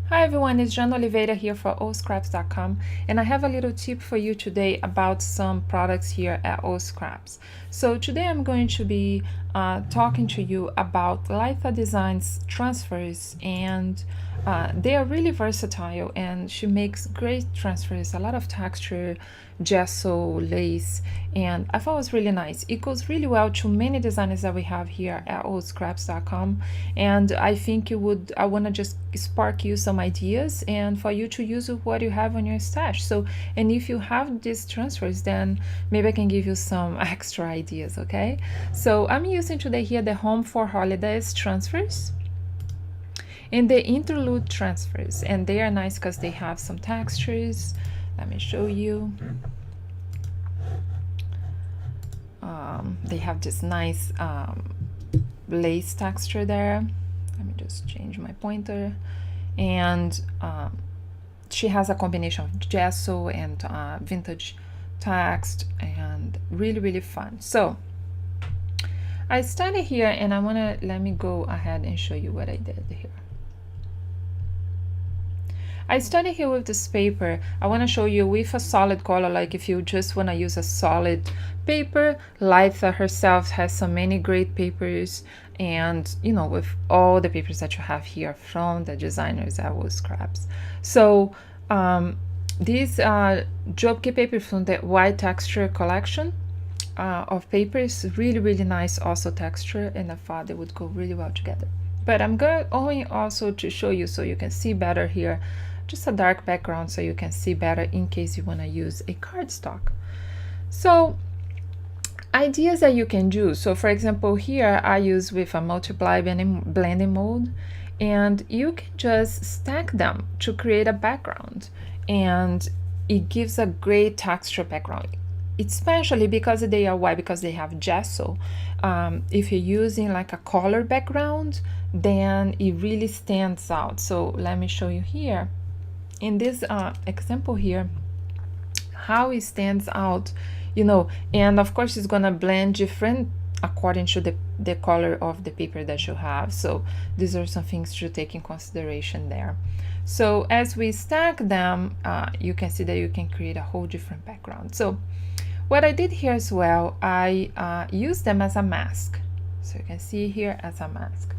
Hi everyone, it's Jana Oliveira here for allscraps.com, and I have a little tip for you today about some products here at All Scraps. So today I'm going to be talking to you about Laitha Designs transfers, and they are really versatile, and she makes great transfers, a lot of texture, gesso, lace, and I thought it was really nice. It goes really well to many designers that we have here at allscraps.com, and I think I want to just spark you some ideas and for you to use with what you have on your stash. So, and if you have these transfers, then maybe I can give you some extra ideas, okay? So I'm using today here the Home for Holidays transfers and the interlude transfers, and they are nice because they have some textures. Let me show you. They have this nice lace texture there. Let me just change my pointer. And she has a combination of gesso and vintage text, and really fun. So I started here, and let me go ahead and show you what I did here. I started here with this paper. I want to show you with a solid color, like if you just want to use a solid paper. Laitha herself has so many great papers, and you know, with all the papers that you have here from the designers at All Scraps. So these Jobke papers from the white texture collection of papers, really nice also texture, and I thought they would go really well together. But I'm going also to show you so you can see better here, just a dark background so you can see better in case you want to use a cardstock. So ideas that you can do. So for example, here I use with a multiply blending mold, and you can just stack them to create a background, and it gives a great texture background, especially because they are white, because they have gesso. If you're using like a color background, then it really stands out. So let me show you here in this example here how it stands out, you know, and of course it's gonna blend different according to the color of the paper that you have. So these are some things to take in consideration there. So as we stack them, you can see that you can create a whole different background. So what I did here as well, I used them as a mask. So you can see here as a mask.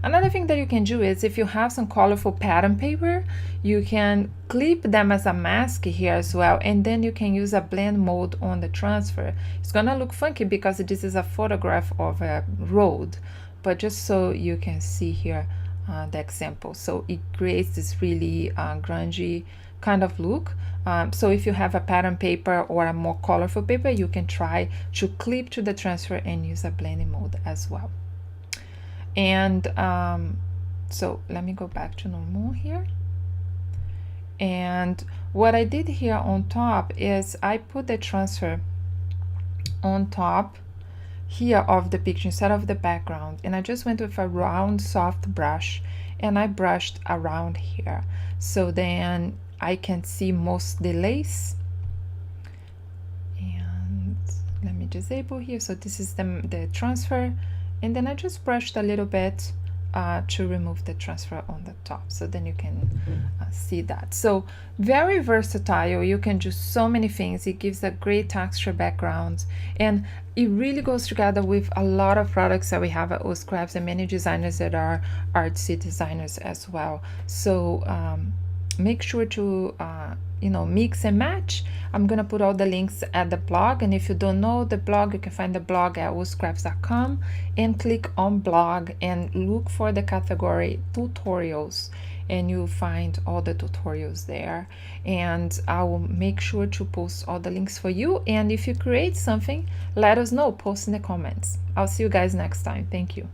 Another thing that you can do is if you have some colorful pattern paper, you can clip them as a mask here as well, and then you can use a blend mold on the transfer. It's gonna look funky because this is a photograph of a road, but just so you can see here the example. So it creates this really grungy kind of look. So if you have a pattern paper or a more colorful paper, you can try to clip to the transfer and use a blending mold as well. And so let me go back to normal here. And what I did here on top is I put the transfer on top here of the picture instead of the background, and I just went with a round soft brush and I brushed around here, so then I can see most the lace. And let me disable here. So this is the transfer, and then I just brushed a little bit to remove the transfer on the top, so then you can see that. So very versatile, you can do so many things. It gives a great texture background, and it really goes together with a lot of products that we have at All Scraps and many designers that are artsy designers as well. So make sure to you know, mix and match. I'm gonna put all the links at the blog, and if you don't know the blog, you can find the blog at allscraps.com and click on blog and look for the category tutorials, and you'll find all the tutorials there, and I will make sure to post all the links for you. And if you create something, let us know, post in the comments. I'll see you guys next time. Thank you.